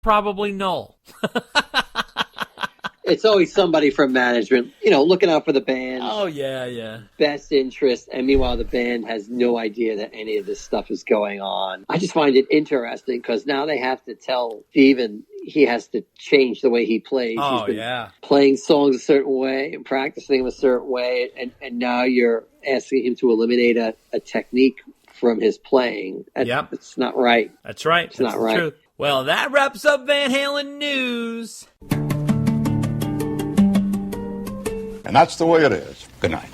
Probably Noel. It's always somebody from management, looking out for the band. Oh, yeah. Best interest. And meanwhile, the band has no idea that any of this stuff is going on. I just find it interesting because now they have to tell Steven he has to change the way he plays. Oh, He's been playing songs a certain way and practicing them a certain way. And now you're asking him to eliminate a technique from his playing. It's not right. That's right. It's not right. Truth. Well, that wraps up Van Halen news. And that's the way it is. Good night.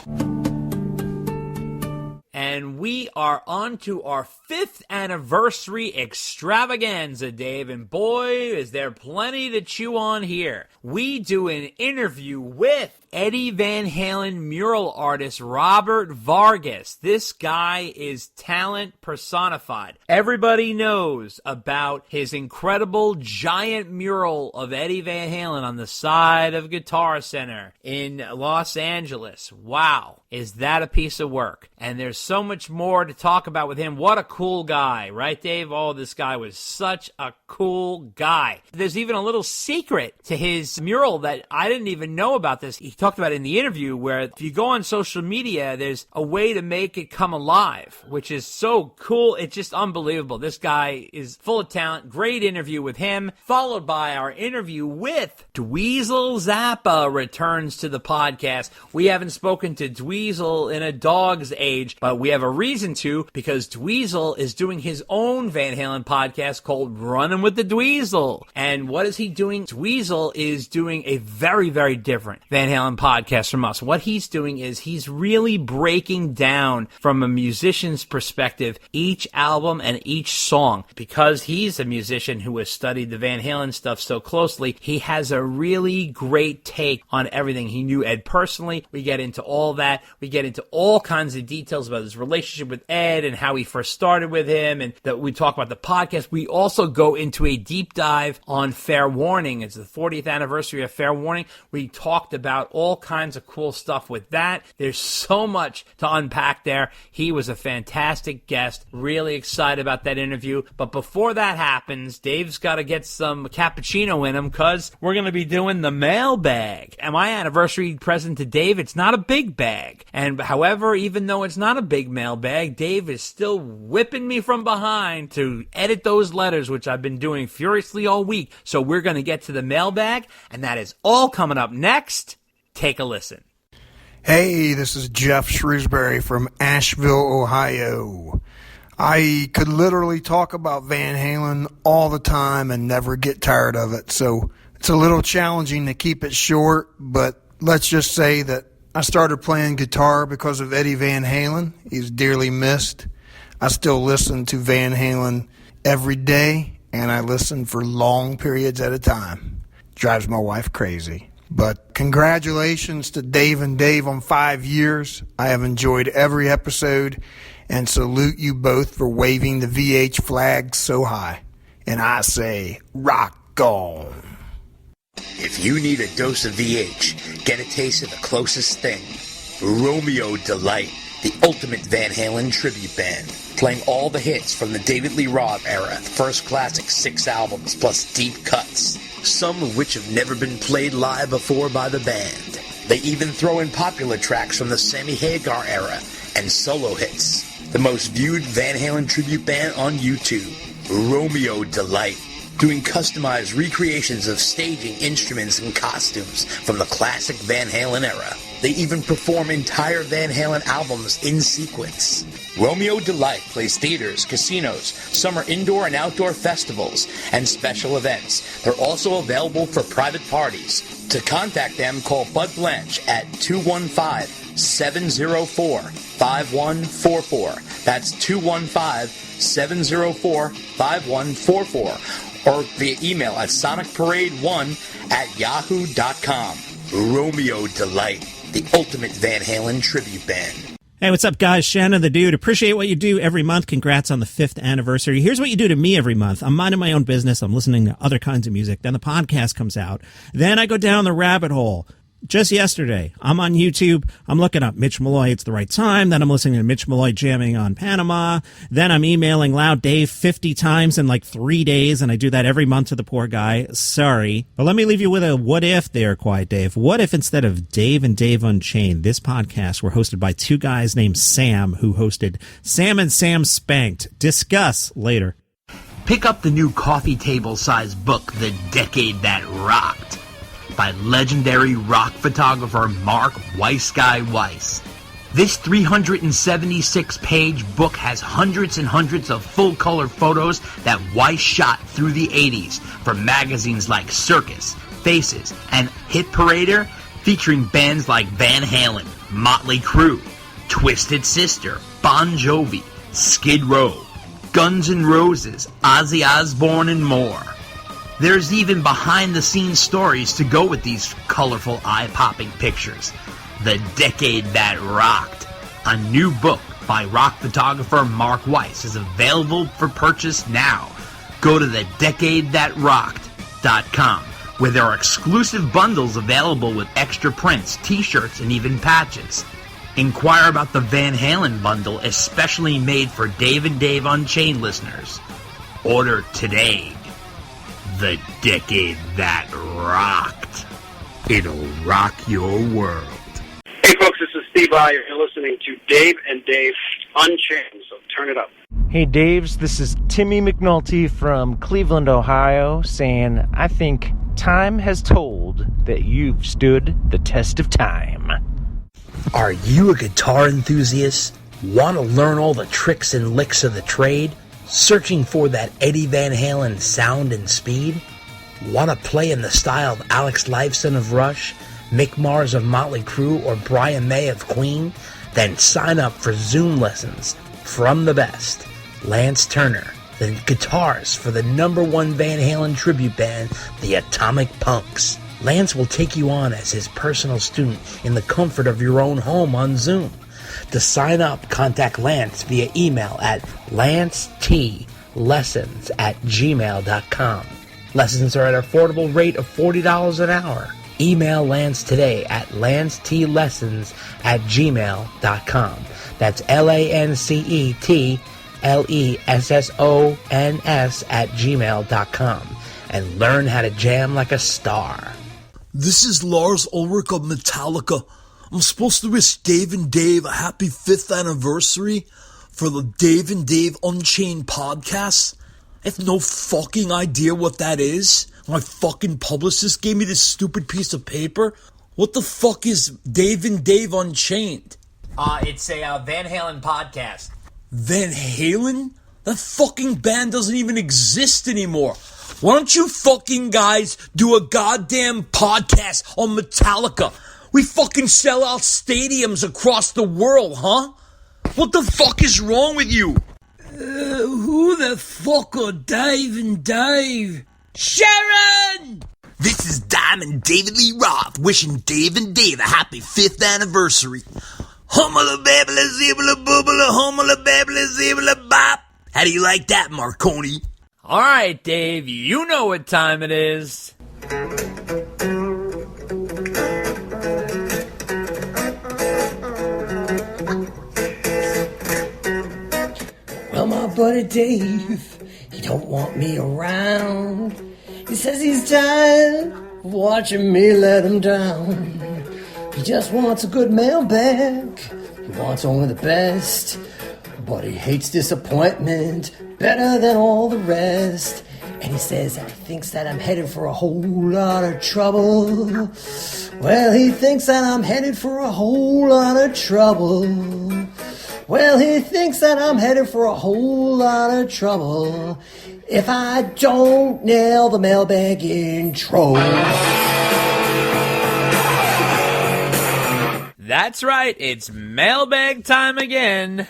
And we are on to our 5th anniversary extravaganza, Dave. And boy, is there plenty to chew on here. We do an interview with Eddie Van Halen mural artist Robert Vargas. This guy is talent personified. Everybody knows about his incredible giant mural of Eddie Van Halen on the side of Guitar Center in Los Angeles. Wow, is that a piece of work? And there's so much more to talk about with him. What a cool guy, right, Dave? Oh, this guy was such a cool guy. There's even a little secret to his mural that I didn't even know about this. He talked about it in the interview where if you go on social media, there's a way to make it come alive, which is so cool. It's just unbelievable. This guy is full of talent. Great interview with him, followed by our interview with Dweezil Zappa returns to the podcast. We haven't spoken to Dweezil in a dog's age, but we have a reason to because Dweezil is doing his own Van Halen podcast called Runnin With the Dweezil. And what is he doing? Dweezil is doing a very, very different Van Halen podcast from us. What he's doing is he's really breaking down from a musician's perspective each album and each song. Because he's a musician who has studied the Van Halen stuff so closely, he has a really great take on everything. He knew Ed personally. We get into all that. We get into all kinds of details about his relationship with Ed and how he first started with him, and that we talk about the podcast. We also go into a deep dive on Fair Warning. It's the 40th anniversary of Fair Warning. We talked about all kinds of cool stuff with that. There's so much to unpack there. He was a fantastic guest. Really excited about that interview. But before that happens, Dave's got to get some cappuccino in him because we're going to be doing the mailbag. And my anniversary present to Dave, it's not a big bag. And however, even though it's not a big mailbag, Dave is still whipping me from behind to edit those letters, which I've been doing furiously all week. So we're going to get to the mailbag, and that is all coming up next. Take a listen. Hey, this is Jeff Shrewsbury from Asheville, Ohio. I could literally talk about Van Halen all the time and never get tired of it, so it's a little challenging to keep it short, but let's just say that I started playing guitar because of Eddie Van Halen. He's dearly missed. I still listen to Van Halen every day, and I listen for long periods at a time. Drives my wife crazy. But congratulations to Dave and Dave on 5 years. I have enjoyed every episode and salute you both for waving the VH flag so high. And I say, rock on. If you need a dose of VH, get a taste of the closest thing. Romeo Delight, the ultimate Van Halen tribute band, playing all the hits from the David Lee Roth era, first classic 6 albums, plus deep cuts, some of which have never been played live before by the band. They even throw in popular tracks from the Sammy Hagar era and solo hits. The most viewed Van Halen tribute band on YouTube, Romeo Delight, doing customized recreations of staging, instruments, and costumes from the classic Van Halen era. They even perform entire Van Halen albums in sequence. Romeo Delight plays theaters, casinos, summer indoor and outdoor festivals, and special events. They're also available for private parties. To contact them, call Bud Blanche at 215-704-5144. That's 215-704-5144. Or via email at sonicparade1@yahoo.com. Romeo Delight, the ultimate Van Halen tribute band. Hey, what's up, guys? Shannon the Dude. Appreciate what you do every month. Congrats on the 5th anniversary. Here's what you do to me every month. I'm minding my own business. I'm listening to other kinds of music. Then the podcast comes out. Then I go down the rabbit hole. Just yesterday, I'm on YouTube. I'm looking up Mitch Malloy, It's the Right Time. Then I'm listening to Mitch Malloy jamming on Panama. Then I'm emailing Loud Dave 50 times in like 3 days, and I do that every month to the poor guy. Sorry. But let me leave you with a what if there, Quiet Dave. What if instead of Dave and Dave Unchained, this podcast were hosted by two guys named Sam, who hosted Sam and Sam Spanked? Discuss later. Pick up the new coffee table-sized book, The Decade That Rocked, by legendary rock photographer Mark Weissguy Weiss. This 376-page book has hundreds and hundreds of full-color photos that Weiss shot through the 80s for magazines like Circus, Faces, and Hit Parader, featuring bands like Van Halen, Motley Crue, Twisted Sister, Bon Jovi, Skid Row, Guns N' Roses, Ozzy Osbourne, and more. There's even behind-the-scenes stories to go with these colorful, eye-popping pictures. The Decade That Rocked, a new book by rock photographer Mark Weiss, is available for purchase now. Go to thedecadethatrocked.com, where there are exclusive bundles available with extra prints, t-shirts, and even patches. Inquire about the Van Halen bundle, especially made for Dave and Dave Unchained listeners. Order today. The Decade That Rocked. It'll rock your world. Hey folks, this is Steve I. You're listening to Dave and Dave Unchained, so turn it up. Hey Daves, this is Timmy McNulty from Cleveland, Ohio, saying I think time has told that you've stood the test of time. Are you a guitar enthusiast? Want to learn all the tricks and licks of the trade? Searching for that Eddie Van Halen sound and speed? Want to play in the style of Alex Lifeson of Rush, Mick Mars of Motley Crue, or Brian May of Queen? Then sign up for Zoom lessons from the best, Lance Turner, the guitarist for the #1 Van Halen tribute band, the Atomic Punks. Lance will take you on as his personal student in the comfort of your own home on Zoom. To sign up, contact Lance via email at lancetLessons@gmail.com. Lessons are at an affordable rate of $40 an hour. Email Lance today at lancetLessons@gmail.com. That's LANCETLESSONS@gmail.com, and learn how to jam like a star. This is Lars Ulrich of Metallica. I'm supposed to wish Dave and Dave a happy 5th anniversary for the Dave and Dave Unchained podcast. I have no fucking idea what that is. My fucking publicist gave me this stupid piece of paper. What the fuck is Dave and Dave Unchained? It's a Van Halen podcast. Van Halen? That fucking band doesn't even exist anymore. Why don't you fucking guys do a goddamn podcast on Metallica? We fucking sell out stadiums across the world, huh? What the fuck is wrong with you? Who the fuck are Dave and Dave? Sharon! This is Diamond David Lee Roth wishing Dave and Dave a happy 5th anniversary. Hummala babbala zibbala boobala hummala babbala zibbala bop. How do you like that, Marconi? All right, Dave, you know what time it is. Well, my buddy Dave, he don't want me around. He says he's tired of watching me let him down. He just wants a good mailbag. He wants only the best. But he hates disappointment better than all the rest. And he says that he thinks that I'm headed for a whole lot of trouble. Well, he thinks that I'm headed for a whole lot of trouble. Well, he thinks that I'm headed for a whole lot of trouble if I don't nail the mailbag intro. That's right, it's mailbag time again.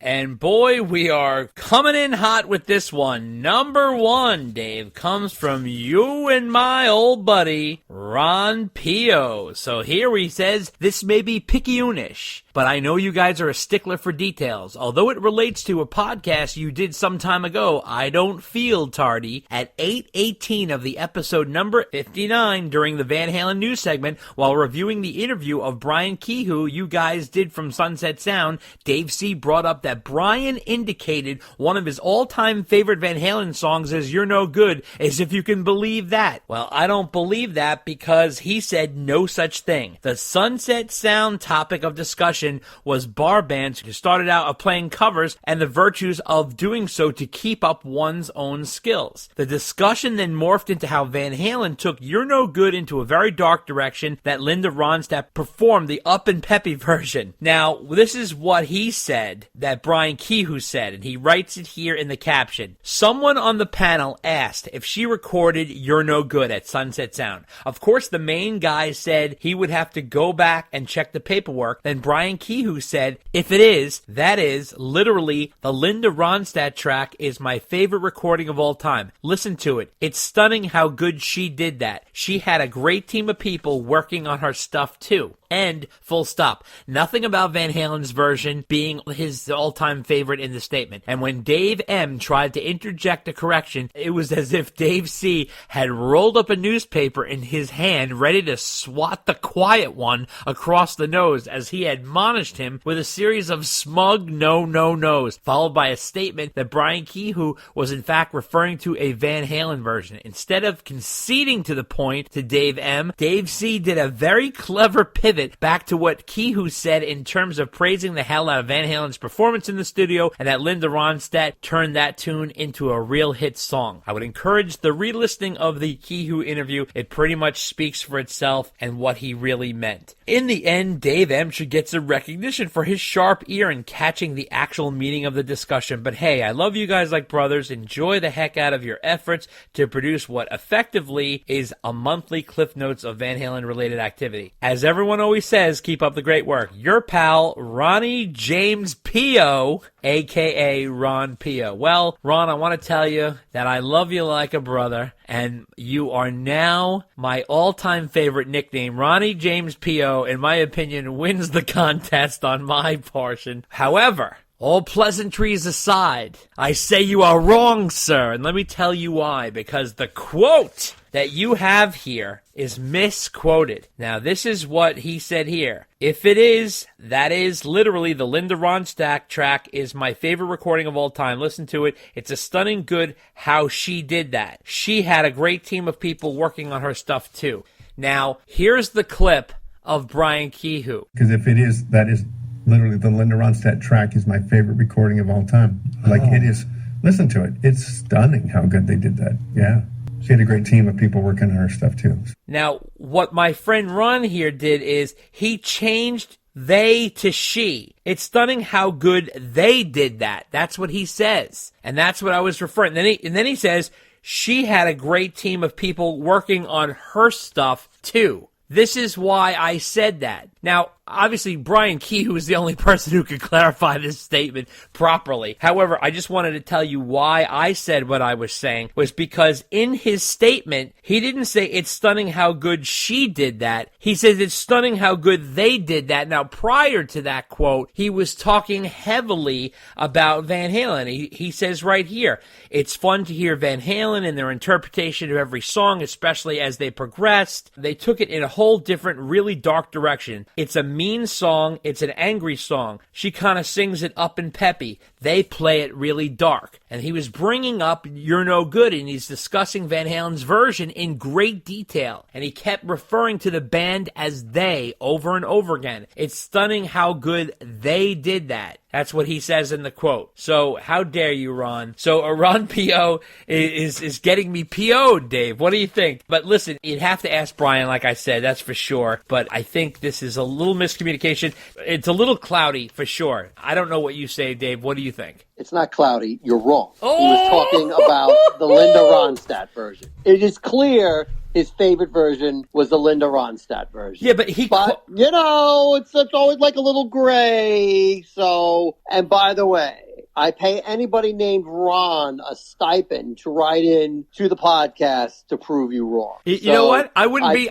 And boy, we are coming in hot with this one. Number 1, Dave, comes from you and my old buddy, Ron Pio. So here he says, this may be picayunish, but I know you guys are a stickler for details. Although it relates to a podcast you did some time ago, I don't feel tardy. At 8:18 of the episode number 59 during the Van Halen news segment, while reviewing the interview of Brian Kehoe you guys did from Sunset Sound, Dave C. brought up that Brian indicated one of his all-time favorite Van Halen songs is You're No Good, as if you can believe that. Well, I don't believe that because he said no such thing. The Sunset Sound topic of discussion was bar bands who started out playing covers and the virtues of doing so to keep up one's own skills. The discussion then morphed into how Van Halen took You're No Good into a very dark direction that Linda Ronstadt performed the up and peppy version. Now, this is what he said that Brian Kehoe said, and he writes it here in the caption. Someone on the panel asked if she recorded You're No Good at Sunset Sound. Of course, the main guy said he would have to go back and check the paperwork. Then Brian Kehoe said, if it is, that is, literally, the Linda Ronstadt track is my favorite recording of all time. Listen to it. It's stunning how good she did that. She had a great team of people working on her stuff too. End, full stop. Nothing about Van Halen's version being his all-time favorite in the statement. And when Dave M. tried to interject a correction, it was as if Dave C. had rolled up a newspaper in his hand ready to swat the quiet one across the nose as he admonished him with a series of smug no-no-nos, followed by a statement that Brian Kehoe was in fact referring to a Van Halen version. Instead of conceding to the point to Dave M., Dave C. did a very clever pivot back to what Kehoe said in terms of praising the hell out of Van Halen's performance in the studio and that Linda Ronstadt turned that tune into a real hit song. I would encourage the re-listening of the Kehoe interview. It pretty much speaks for itself and what he really meant. In the end, Dave M. should get some recognition for his sharp ear in catching the actual meaning of the discussion. But hey, I love you guys like brothers. Enjoy the heck out of your efforts to produce what effectively is a monthly Cliff Notes of Van Halen related activity. As everyone always says, keep up the great work. Your pal, Ronnie James Pio, a.k.a. Ron Pio. Well, Ron, I want to tell you that I love you like a brother, and you are now my all-time favorite nickname. Ronnie James Pio, in my opinion, wins the contest on my portion. However, all pleasantries aside, I say you are wrong, sir, and let me tell you why. Because the quote that you have here is misquoted. Now, this is what he said here. If it is, that is literally the Linda Ronstadt track is my favorite recording of all time. Listen to it. It's a stunning good how she did that. She had a great team of people working on her stuff too. Now, here's the clip of Brian Kehoe. Because if it is, that is literally the Linda Ronstadt track is my favorite recording of all time. Like it is, listen to it. It's stunning how good they did that. Yeah. She had a great team of people working on her stuff too. Now, what my friend Ron here did is he changed they to she. It's stunning how good they did that. That's what he says. And that's what I was referring. And then he says she had a great team of people working on her stuff too. This is why I said that. Now, obviously, Brian Kehoe is the only person who could clarify this statement properly. However, I just wanted to tell you why I said what I was saying was because in his statement, he didn't say it's stunning how good she did that. He says it's stunning how good they did that. Now, prior to that quote, he was talking heavily about Van Halen. He says right here, it's fun to hear Van Halen and their interpretation of every song, especially as they progressed. They took it in a whole different, really dark direction. It's a mean song. It's an angry song. She kind of sings it up and peppy. They play it really dark. And he was bringing up You're No Good, and he's discussing Van Halen's version in great detail. And he kept referring to the band as they over and over again. It's stunning how good they did that. That's what he says in the quote. So how dare you, Ron? So Ron P.O. is getting me P.O.'d, Dave. What do you think? But listen, you'd have to ask Brian, like I said, that's for sure. But I think this is a little miscommunication. It's a little cloudy, for sure. I don't know what you say, Dave. What do you think? It's not cloudy. You're wrong. He was talking about the Linda Ronstadt version. It is clear his favorite version was the Linda Ronstadt version. Yeah, but you know, it's always like a little gray. So, and by the way, I pay anybody named Ron a stipend to write in to the podcast to prove you wrong. You know what? I wouldn't be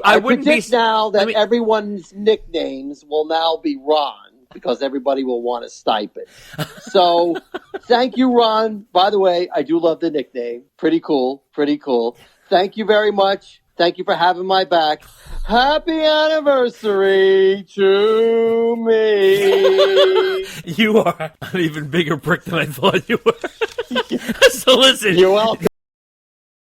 now that everyone's nicknames will now be Ron, because everybody will want a stipend. So, thank you, Ron. By the way, I do love the nickname. Pretty cool. Thank you very much. Thank you for having my back. Happy anniversary to me. You are an even bigger prick than I thought you were. So listen. You're welcome.